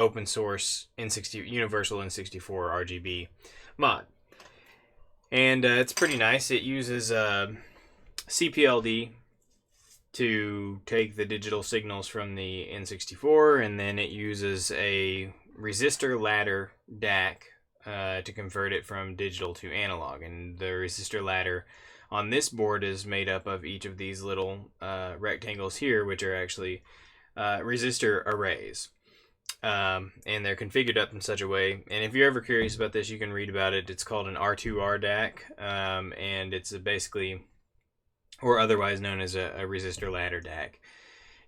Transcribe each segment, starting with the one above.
open source universal N64 RGB mod. And it's pretty nice. It uses CPLD to take the digital signals from the N64, and then it uses a resistor ladder DAC to convert it from digital to analog. And the resistor ladder on this board is made up of each of these little rectangles here, which are actually resistor arrays. And they're configured up in such a way, and if you're ever curious about this, you can read about it. It's called an R2R DAC, and it's basically, or otherwise known as a resistor ladder DAC.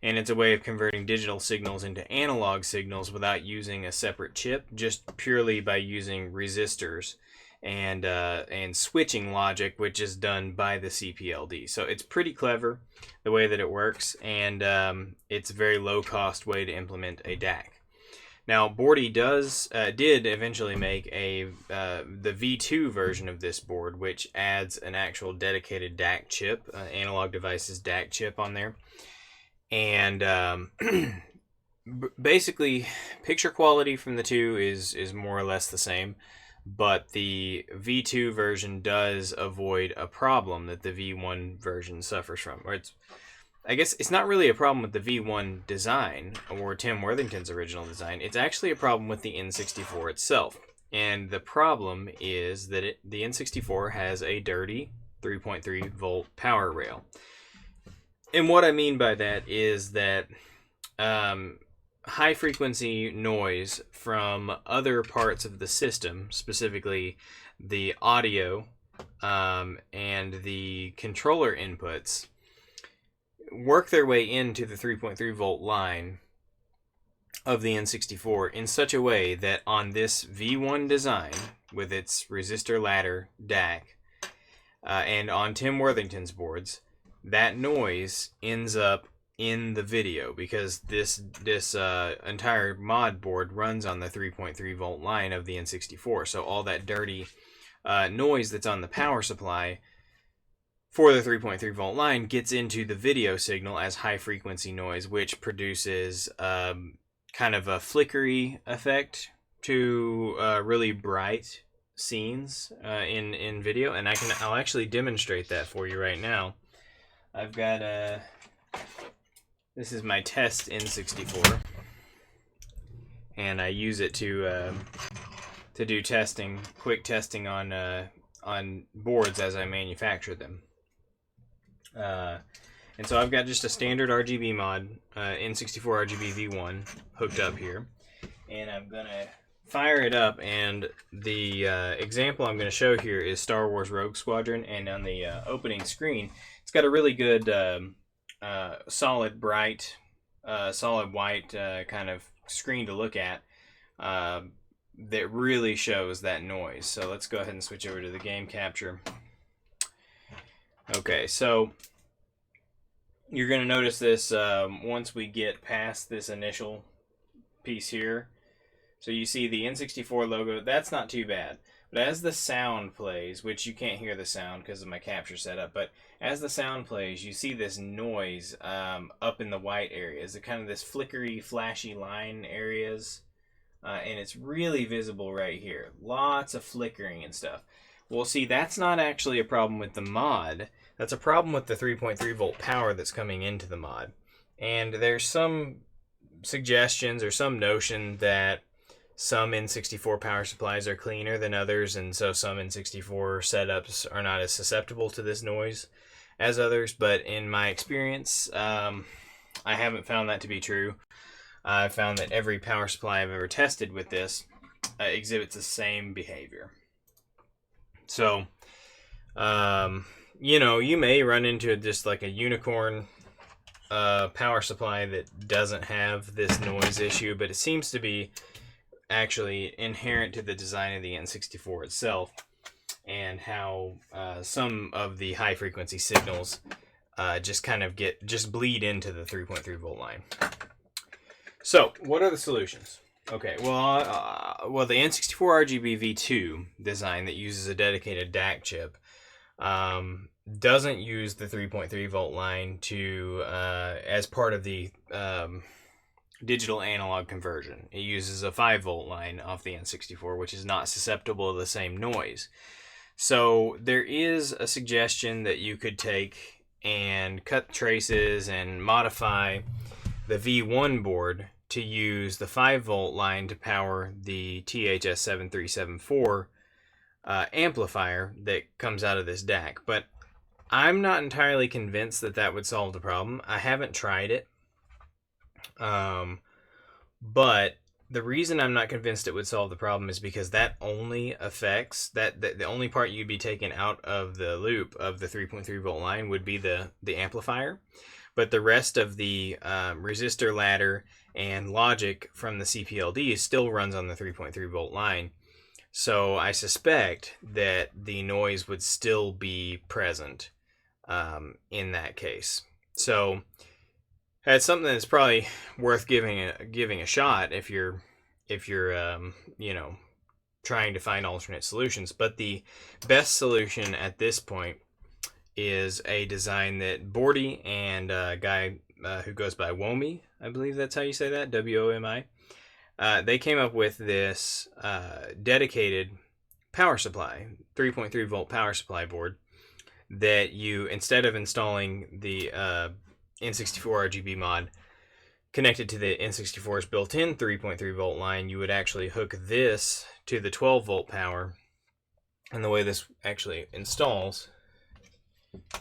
And it's a way of converting digital signals into analog signals without using a separate chip, just purely by using resistors and switching logic, which is done by the CPLD. So it's pretty clever the way that it works, and it's a very low-cost way to implement a DAC. Now, Bordy did eventually make the V2 version of this board, which adds an actual dedicated DAC chip, Analog Devices DAC chip on there. And basically, picture quality from the two is more or less the same, but the V2 version does avoid a problem that the V1 version suffers from. Or I guess it's not really a problem with the V1 design or Tim Worthington's original design. It's actually a problem with the N64 itself. And the problem is that the N64 has a dirty 3.3 volt power rail. And what I mean by that is that high frequency noise from other parts of the system, specifically the audio and the controller inputs, work their way into the 3.3 volt line of the N64 in such a way that on this V1 design with its resistor ladder DAC and on Tim Worthington's boards, that noise ends up in the video because this entire mod board runs on the 3.3 volt line of the N64. So all that dirty noise that's on the power supply for the 3.3 volt line gets into the video signal as high frequency noise, which produces kind of a flickery effect to really bright scenes in video. And I'll actually demonstrate that for you right now. I've got this is my test N64, and I use it to do testing, quick testing on boards as I manufacture them. And so I've got just a standard RGB mod, N64RGBv1, hooked up here, and I'm gonna fire it up. And the example I'm gonna show here is Star Wars Rogue Squadron, and on the opening screen, it's got a really good solid bright, solid white kind of screen to look at that really shows that noise. So let's go ahead and switch over to the game capture. Okay, so you're going to notice this once we get past this initial piece here. So you see the N64 logo. That's not too bad. But as the sound plays, which you can't hear the sound because of my capture setup, but as the sound plays, you see this noise up in the white areas, the kind of this flickery, flashy line areas, and it's really visible right here. Lots of flickering and stuff. Well, see, that's not actually a problem with the mod. That's a problem with the 3.3 volt power that's coming into the mod. And there's some suggestions or some notion that some N64 power supplies are cleaner than others, and so some N64 setups are not as susceptible to this noise as others. But in my experience, I haven't found that to be true. I've found that every power supply I've ever tested with this exhibits the same behavior. So, you know, you may run into just like a unicorn power supply that doesn't have this noise issue, but it seems to be actually inherent to the design of the N64 itself, and how some of the high frequency signals just kind of bleed into the 3.3 volt line. So, what are the solutions? Okay, well, the N64RGBv2 design that uses a dedicated DAC chip doesn't use the 3.3 volt line to as part of the digital analog conversion. It uses a 5-volt line off the N64, which is not susceptible to the same noise. So there is a suggestion that you could take and cut traces and modify the V1 board to use the 5-volt line to power the THS7374 amplifier that comes out of this DAC. But I'm not entirely convinced that that would solve the problem. I haven't tried it. But the reason I'm not convinced it would solve the problem is because that only affects the only part you'd be taking out of the loop of the 3.3 volt line would be the amplifier, but the rest of the resistor ladder and logic from the CPLD still runs on the 3.3 volt line. So I suspect that the noise would still be present in that case. So that's something that's probably worth giving a shot if you're you know, trying to find alternate solutions. But the best solution at this point is a design that Bordy and a guy who goes by Womi, I believe that's how you say that, WOMI. They came up with this dedicated power supply, 3.3 volt power supply board that you, instead of installing the N64RGB mod connected to the N64's built-in 3.3 volt line, you would actually hook this to the 12 volt power. And the way this actually installs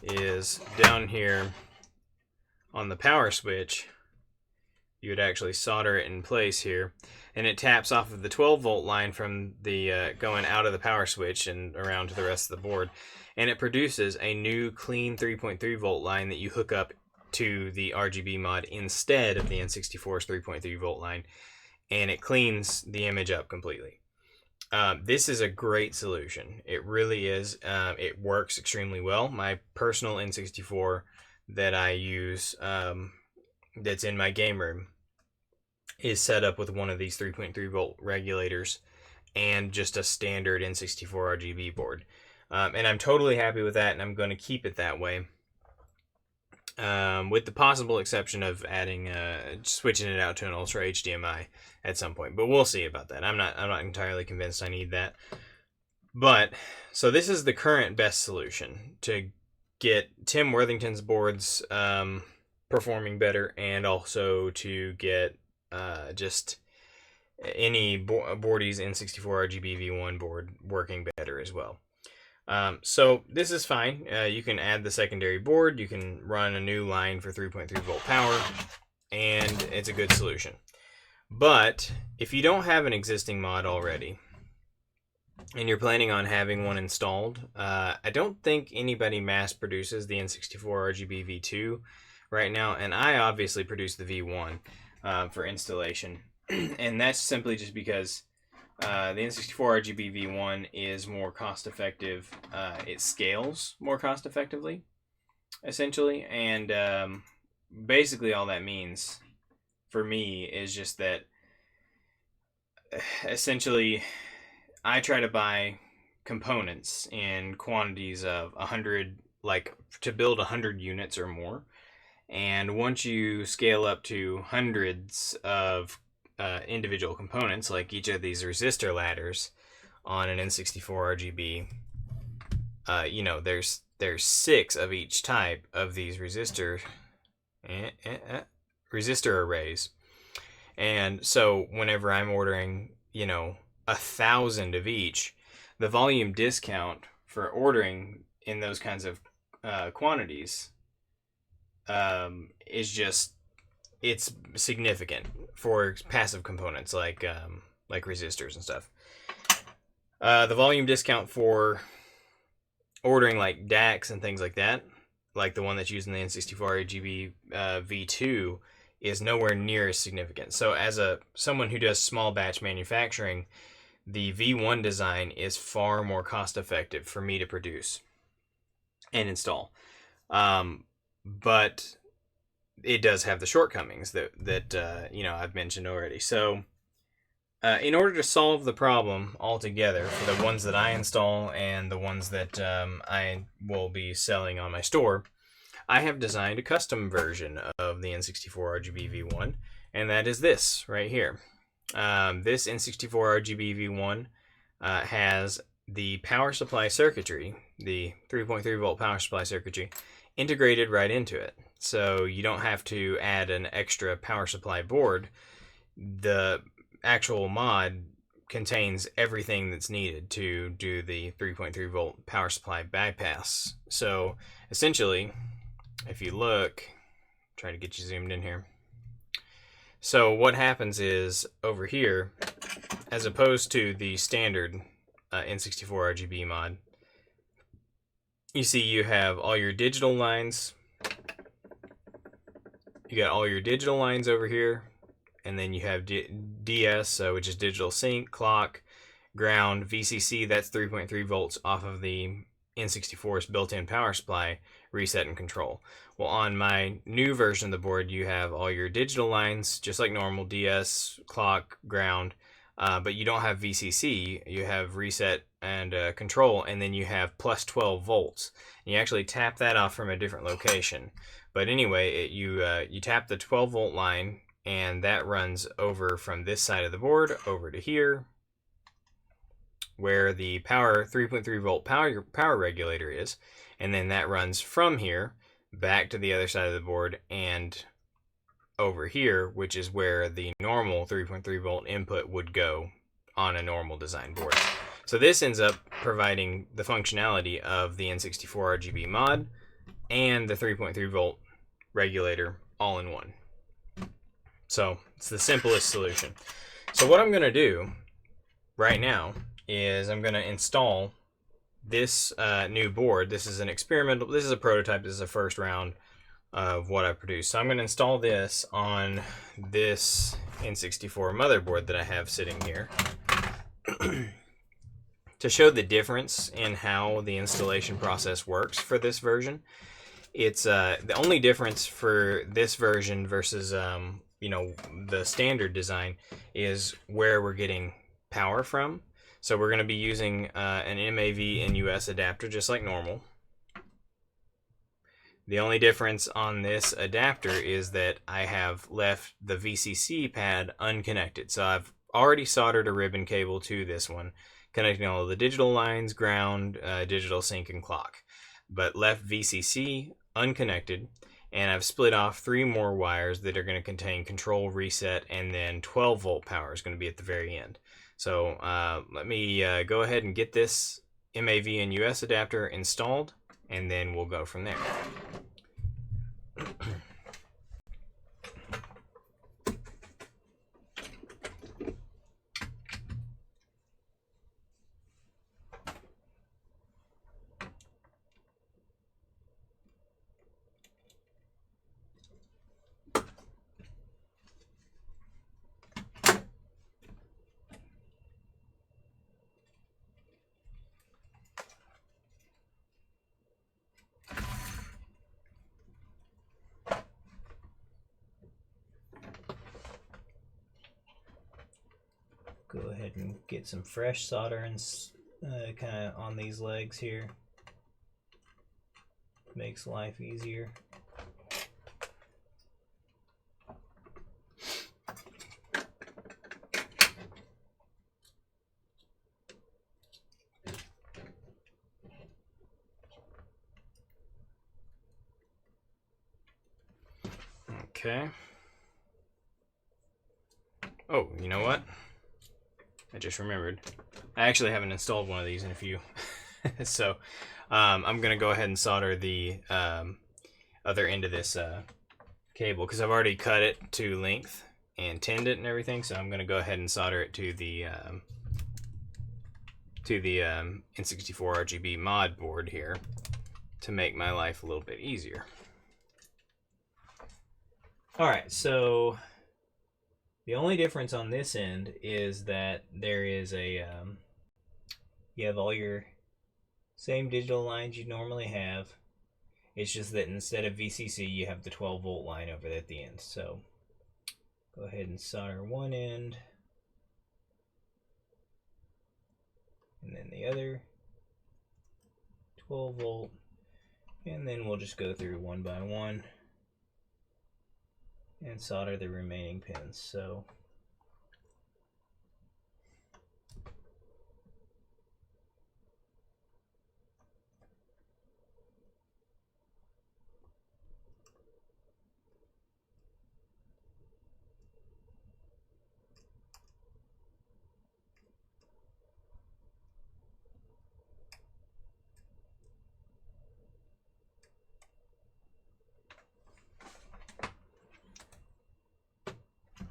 is down here on the power switch. You would actually solder it in place here, and it taps off of the 12 volt line from the going out of the power switch and around to the rest of the board, and it produces a new clean 3.3 volt line that you hook up to the RGB mod instead of the N64's 3.3 volt line, and it cleans the image up completely. This is a great solution. It really is. It works extremely well. My personal N64 that I use, that's in my game room, is set up with one of these 3.3 volt regulators and just a standard N64 RGB board. And I'm totally happy with that, and I'm going to keep it that way. With the possible exception of adding, switching it out to an Ultra HDMI at some point, but we'll see about that. I'm not entirely convinced I need that. But so this is the current best solution to get Tim Worthington's boards performing better, and also to get just any Bordy's N64 RGBv1 board working better as well. So this is fine. You can add the secondary board, you can run a new line for 3.3 volt power, and it's a good solution. But if you don't have an existing mod already, and you're planning on having one installed, I don't think anybody mass produces the N64 RGBv2 right now, and I obviously produce the V1 for installation. And that's simply just because the N64 RGBv1 is more cost effective. It scales more cost effectively, essentially, and basically all that means for me is just that essentially I try to buy components in quantities of 100, like to build 100 units or more. And once you scale up to hundreds of individual components, like each of these resistor ladders on an N64 RGB, you know, there's 6 of each type of these resistor arrays. And so whenever I'm ordering, you know, 1,000 of each, the volume discount for ordering in those kinds of quantities is just, it's significant for passive components like resistors and stuff. The volume discount for ordering like DACs and things like that, like the one that's used in the N64 RGBv2, is nowhere near as significant. So as someone who does small batch manufacturing, the V1 design is far more cost effective for me to produce and install. But it does have the shortcomings that you know, I've mentioned already. So in order to solve the problem altogether for the ones that I install and the ones that I will be selling on my store, I have designed a custom version of the N64 RGBv1, and that is this right here. This N64RGBv1 has the power supply circuitry, the 3.3 volt power supply circuitry, integrated right into it. So you don't have to add an extra power supply board. The actual mod contains everything that's needed to do the 3.3 volt power supply bypass. So essentially, if you look, try to get you zoomed in here. So what happens is over here, as opposed to the standard N64RGB mod, you see you have all your digital lines. You got all your digital lines over here, and then you have DS, which is digital sync, clock, ground, VCC, that's 3.3 volts off of the N64's built-in power supply, reset and control. Well, on my new version of the board, you have all your digital lines, just like normal, DS, clock, ground, but you don't have VCC. You have reset and control, and then you have plus 12 volts. And you actually tap that off from a different location. But anyway, you tap the 12 volt line, and that runs over from this side of the board over to here, where the power 3.3 volt power regulator is, and then that runs from here back to the other side of the board and over here, which is where the normal 3.3 volt input would go on a normal design board. So this ends up providing the functionality of the N64RGB mod and the 3.3 volt regulator all in one. So it's the simplest solution. So what I'm going to do right now is I'm going to install this new board. This is an experimental, this is a prototype, this is a first round of what I produced. So I'm going to install this on this N64 motherboard that I have sitting here to show the difference in how the installation process works for this version. It's the only difference for this version versus you know, the standard design is where we're getting power from. So we're going to be using an MAV and US adapter just like normal. The only difference on this adapter is that I have left the VCC pad unconnected. So I've already soldered a ribbon cable to this one, connecting all of the digital lines, ground, digital sync, and clock, but left VCC unconnected. And I've split off 3 more wires that are going to contain control, reset, and then 12 volt power is going to be at the very end. So let me go ahead and get this MAV and US adapter installed, and then we'll go from there. Go ahead and get some fresh solder and kind of on these legs here. Makes life easier. Okay. Oh, you know what? I just remembered. I actually haven't installed one of these in a few. So I'm going to go ahead and solder the other end of this cable because I've already cut it to length and tinned it and everything. So I'm going to go ahead and solder it to the N64RGB mod board here to make my life a little bit easier. Alright, so the only difference on this end is that there is a, you have all your same digital lines you normally have. It's just that instead of VCC, you have the 12 volt line over at the end. So go ahead and solder one end, and then the other 12 volt, and then we'll just go through one by one. and solder the remaining pins. So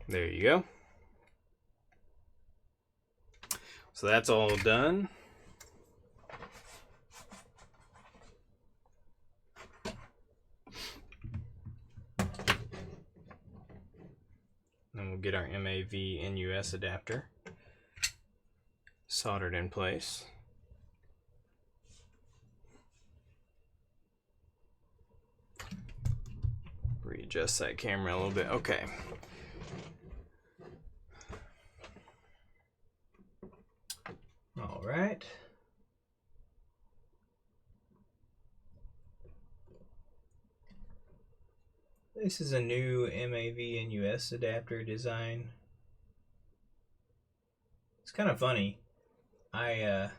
there you go. So that's all done. Then we'll get our MAV-NUS adapter soldered in place. Readjust that camera a little bit. Okay. All right. This is a new MAV-NUS adapter design. It's kind of funny. I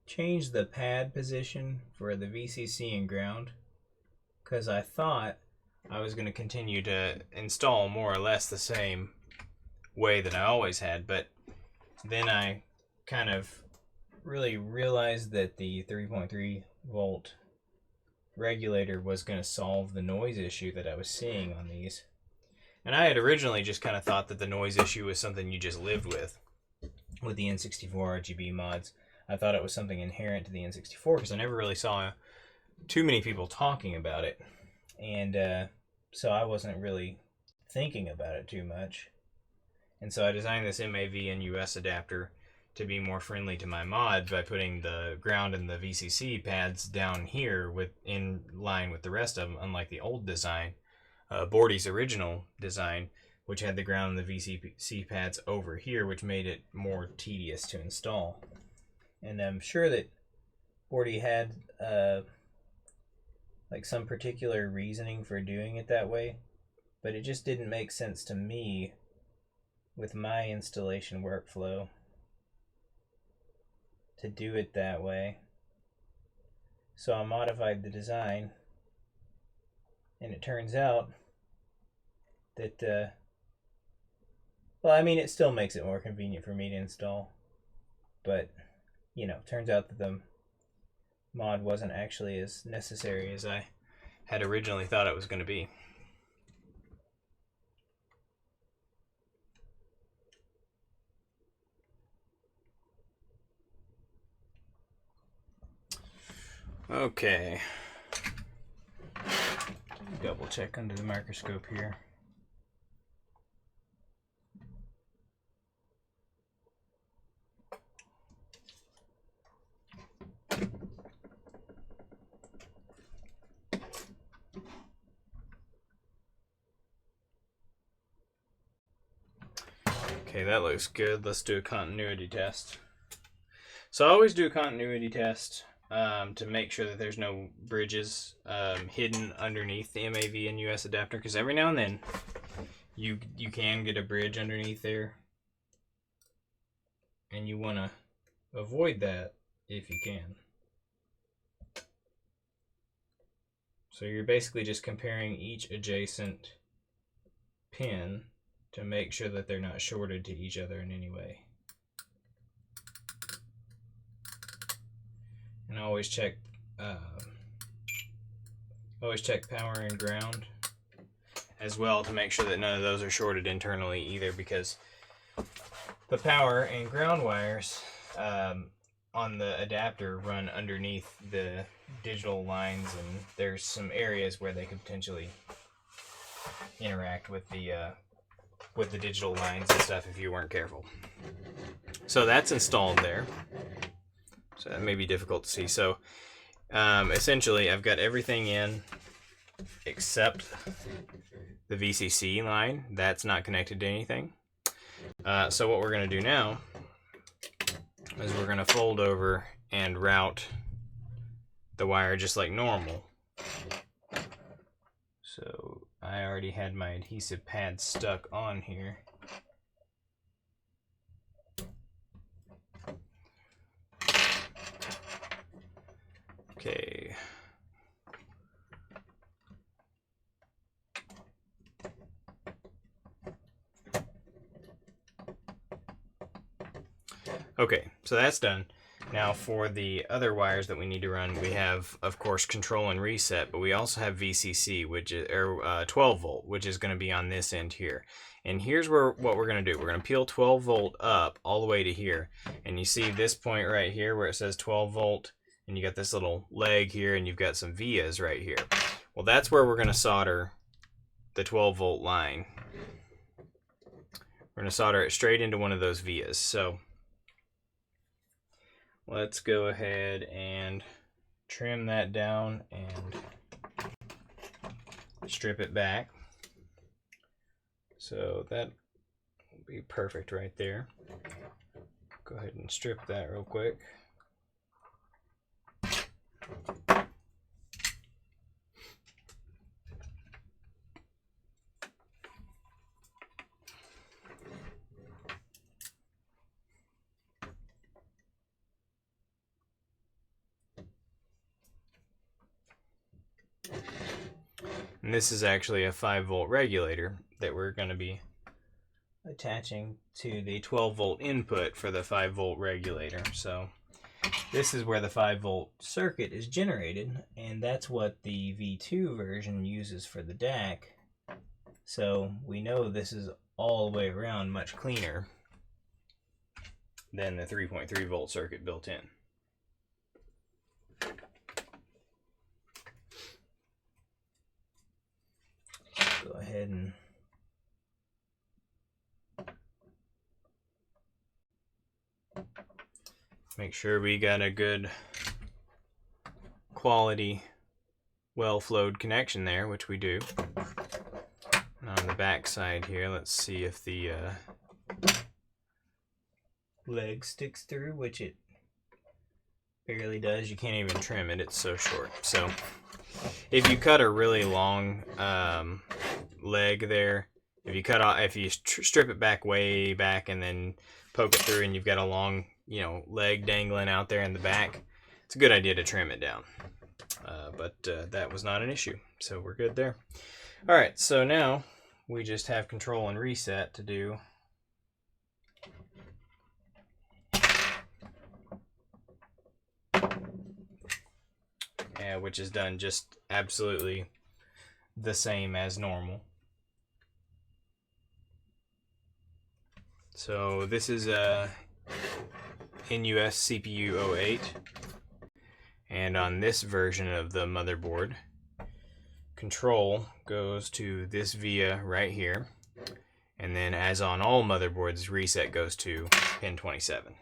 changed the pad position for the VCC and ground because I thought I was going to continue to install more or less the same way that I always had, but then I kind of really realized that the 3.3 volt regulator was going to solve the noise issue that I was seeing on these. And I had originally just kind of thought that the noise issue was something you just lived with the N64RGB mods. I thought it was something inherent to the N64 because I never really saw too many people talking about it. And so I wasn't really thinking about it too much. And so I designed this MAV-NUS adapter to be more friendly to my mod by putting the ground and the VCC pads down here in line with the rest of them, unlike the old design, Bordy's original design, which had the ground and the VCC pads over here, which made it more tedious to install. And I'm sure that Bordy had like some particular reasoning for doing it that way, but it just didn't make sense to me with my installation workflow to do it that way. So I modified the design, and it turns out that well, I mean, it still makes it more convenient for me to install, but you know, turns out that the mod wasn't actually as necessary as I had originally thought it was going to be. Okay. Double check under the microscope here. Okay, that looks good. Let's do a continuity test. So I always do a continuity test to make sure that there's no bridges hidden underneath the MAV-NUS adapter, because every now and then you can get a bridge underneath there, and you want to avoid that if you can. So you're basically just comparing each adjacent pin to make sure that they're not shorted to each other in any way. And always check power and ground as well to make sure that none of those are shorted internally either, because the power and ground wires on the adapter run underneath the digital lines, and there's some areas where they could potentially interact with the digital lines and stuff if you weren't careful. So that's installed there. So that may be difficult to see. So essentially I've got everything in except the VCC line. That's not connected to anything. So what we're going to do now is we're going to fold over and route the wire just like normal. So I I already had my adhesive pad stuck on here. Okay. Okay, so that's done. Now for the other wires that we need to run, we have, of course, control and reset, but we also have VCC, which is 12 volt, which is going to be on this end here. And here's what we're going to do. We're going to peel 12 volt up all the way to here. And you see this point right here where it says 12 volt, and you got this little leg here, and you've got some vias right here. Well, that's where we're going to solder the 12 volt line. We're going to solder it straight into one of those vias. So let's go ahead and trim that down and strip it back. So that will be perfect right there. Go ahead and strip that real quick. And this is actually a 5 volt regulator that we're going to be attaching to the 12 volt input for the 5 volt regulator. So this is where the 5 volt circuit is generated, and that's what the V2 version uses for the DAC. So we know this is all the way around much cleaner than the 3.3 volt circuit built in. Go ahead and make sure we got a good quality well-flowed connection there, which we do. And on the back side here, let's see if the leg sticks through, which it barely does. You can't even trim it, it's so short. So if you cut a really long leg there, if you strip it back way back and then poke it through, and you've got a long, leg dangling out there in the back, it's a good idea to trim it down. But that was not an issue, so we're good there. All right, so now we just have control and reset to do. Which is done just absolutely the same as normal. So this is a NUS CPU 08, and on this version of the motherboard, control goes to this via right here, and then as on all motherboards, reset goes to pin 27.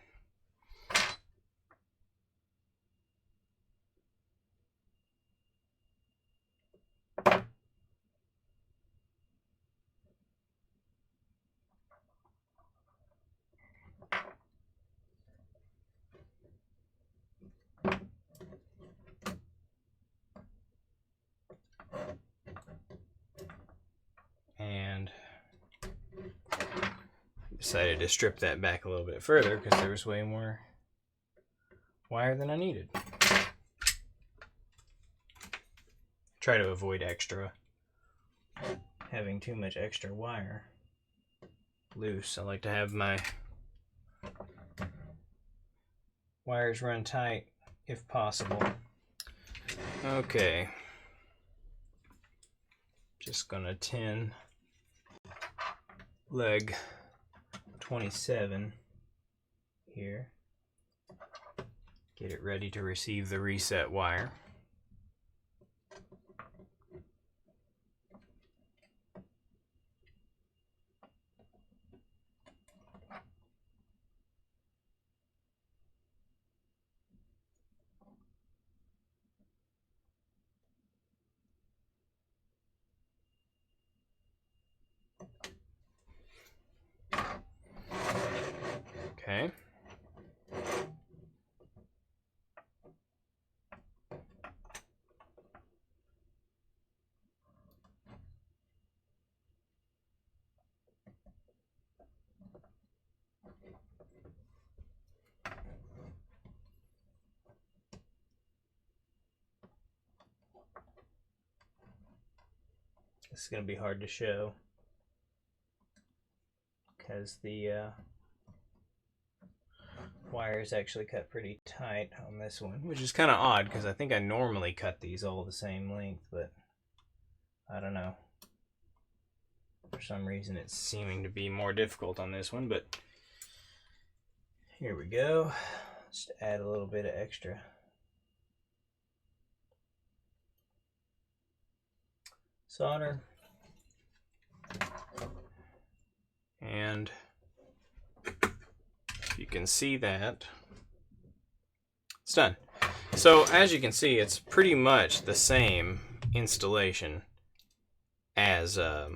And decided to strip that back a little bit further because there was way more wire than I needed. Try to avoid having too much extra wire loose. I like to have my wires run tight if possible. Okay. Just gonna tin leg 27 here. Get it ready to receive the reset wire. Okay. this is going to be hard to show because the wires actually cut pretty tight on this one, which is kind of odd because I think I normally cut these all the same length, but I don't know. For some reason it's seeming to be more difficult on this one, but here we go. Just add a little bit of extra solder. And you can see that it's done. So as you can see, it's pretty much the same installation as a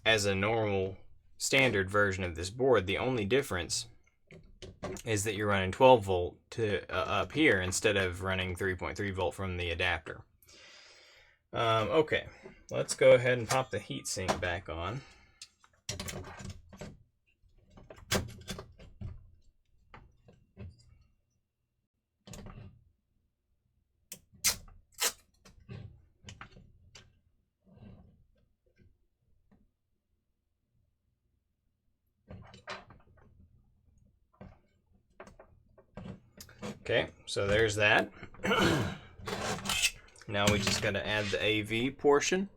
normal standard version of this board. The only difference is that you're running 12 volt to up here instead of running 3.3 volt from the adapter. Okay, let's go ahead and pop the heatsink back on. Okay, so there's that. Now we just got to add the AV portion,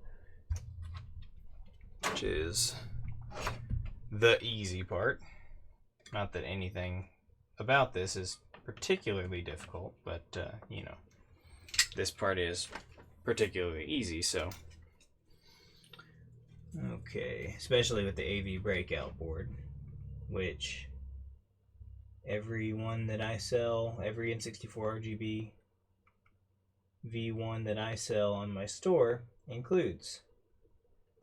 which is the easy part. Not that anything about this is particularly difficult, but you know, this part is particularly easy, so. Okay, especially with the AV breakout board, which every one that I sell, every N64RGBv1 that I sell on my store includes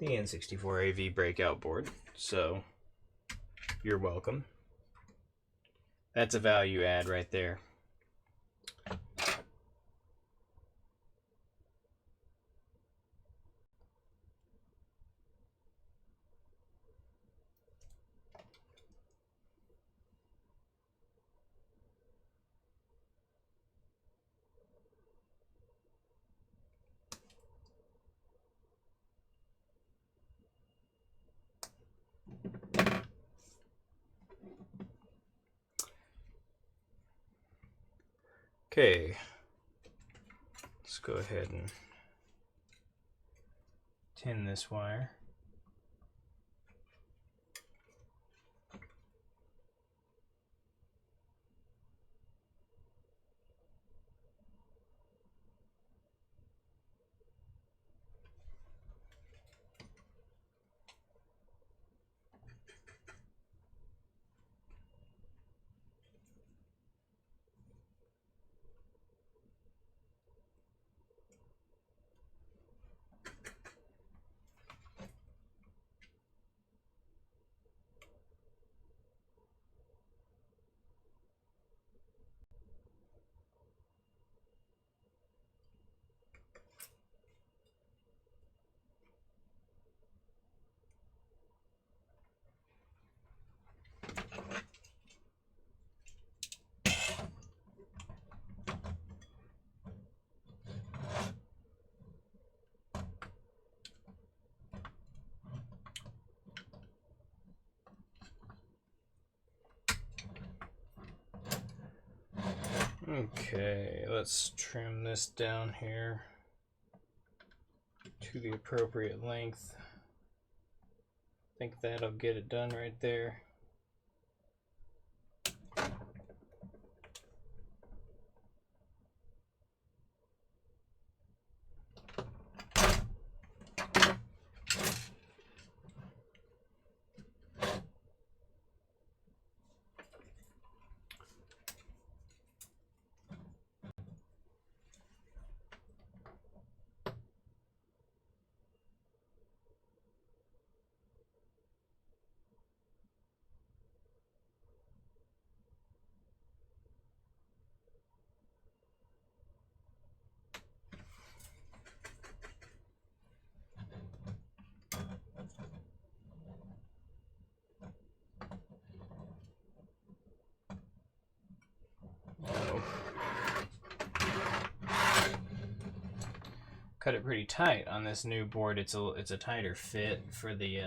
the N64 AV breakout board, so you're welcome. That's a value add right there. Okay, let's go ahead and tin this wire. Okay, let's trim this down here to the appropriate length. I think that'll get it done right there. cut it pretty tight on this new board. It's a tighter fit for the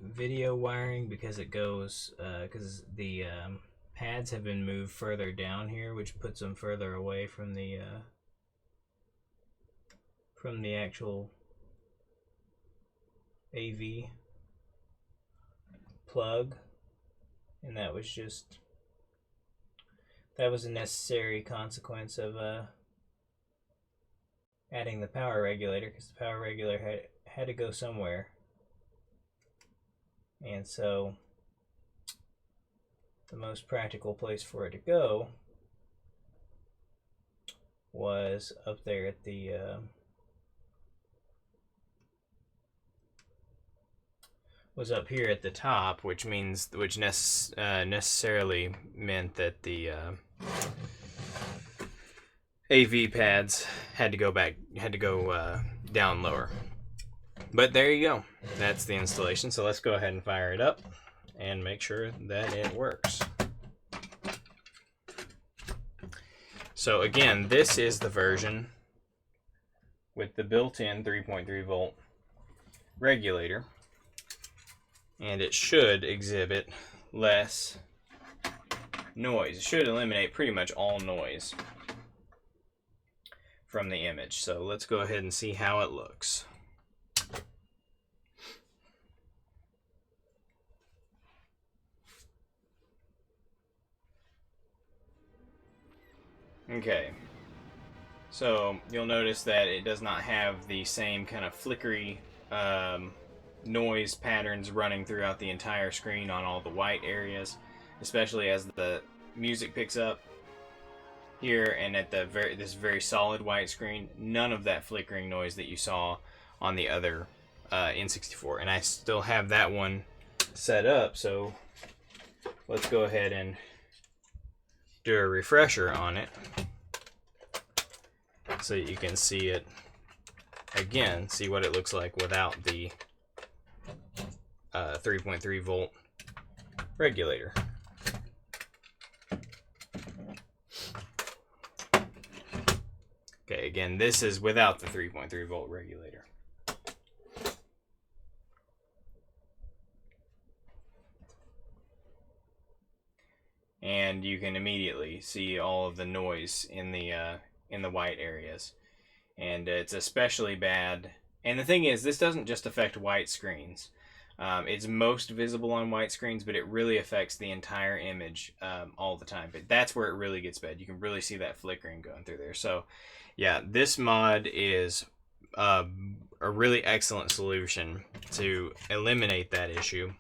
video wiring, because it goes because the pads have been moved further down here, which puts them further away from the actual AV plug, and that was a necessary consequence of adding the power regulator, because the power regulator had to go somewhere. And so the most practical place for it to go was up there at the was up here at the top, which necessarily meant that the AV pads had to go down lower. But there you go. That's the installation. So let's go ahead and fire it up and make sure that it works. So again, this is the version with the built-in 3.3 volt regulator, and it should exhibit less noise. It should eliminate pretty much all noise from the image. So let's go ahead and see how it looks. Okay, so you'll notice that it does not have the same kind of flickery noise patterns running throughout the entire screen on all the white areas, especially as the music picks up here, and at this very solid white screen, none of that flickering noise that you saw on the other N64. And I still have that one set up, so let's go ahead and do a refresher on it so you can see it again, see what it looks like without the 3.3 volt regulator. Okay, again, this is without the 3.3 volt regulator. And you can immediately see all of the noise in the white areas, and it's especially bad. And the thing is, this doesn't just affect white screens. It's most visible on white screens, but it really affects the entire image all the time. But that's where it really gets bad. You can really see that flickering going through there. So, yeah, this mod is a really excellent solution to eliminate that issue.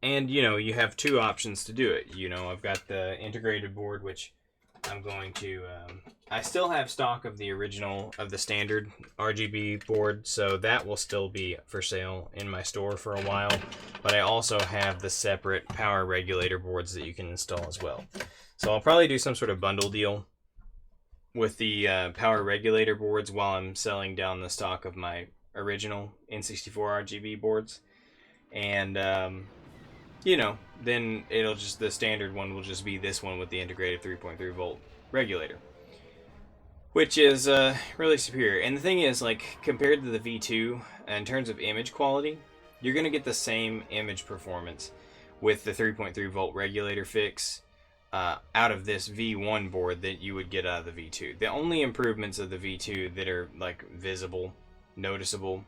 And, you know, you have two options to do it. You know, I've got the integrated board, which I'm going to... I still have stock of the original, of the standard RGB board, so that will still be for sale in my store for a while. But I also have the separate power regulator boards that you can install as well. So I'll probably do some sort of bundle deal with the power regulator boards while I'm selling down the stock of my original N64RGB boards. And... you know, then it'll just, the standard one will just be this one with the integrated 3.3 volt regulator, which is really superior. And the thing is, like, compared to the V2, in terms of image quality, you're going to get the same image performance with the 3.3 volt regulator fix out of this V1 board that you would get out of the V2. The only improvements of the V2 that are, like, visible, noticeable,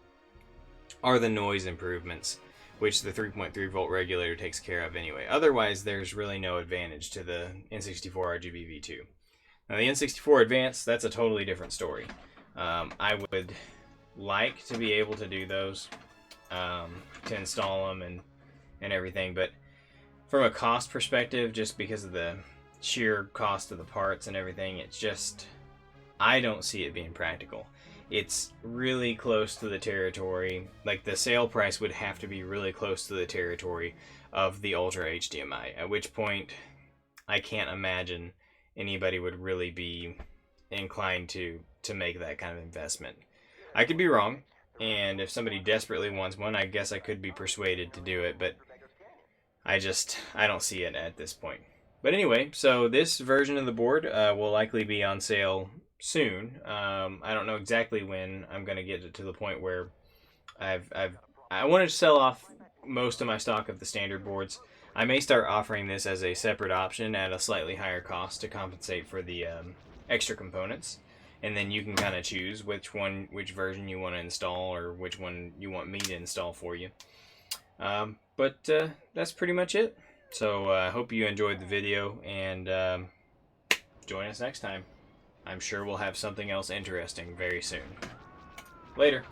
are the noise improvements, which the 3.3 volt regulator takes care of anyway. Otherwise, there's really no advantage to the N64RGBv2. Now, the N64 Advanced, that's a totally different story. I would like to be able to do those, to install them and everything, but from a cost perspective, just because of the sheer cost of the parts and everything, it's just, I don't see it being practical. It's really close to the territory, like the sale price would have to be really close to the territory of the Ultra HDMI, at which point I can't imagine anybody would really be inclined to make that kind of investment. I could be wrong, and if somebody desperately wants one, I guess I could be persuaded to do it, but I don't see it at this point. But anyway, so this version of the board will likely be on sale soon. I don't know exactly when I'm going to get it to the point where I wanted to sell off most of my stock of the standard boards. I may start offering this as a separate option at a slightly higher cost to compensate for the extra components, and then you can kind of choose which version you want to install or which one you want me to install for you. But that's pretty much it. So I hope you enjoyed the video, and join us next time. I'm sure we'll have something else interesting very soon. Later.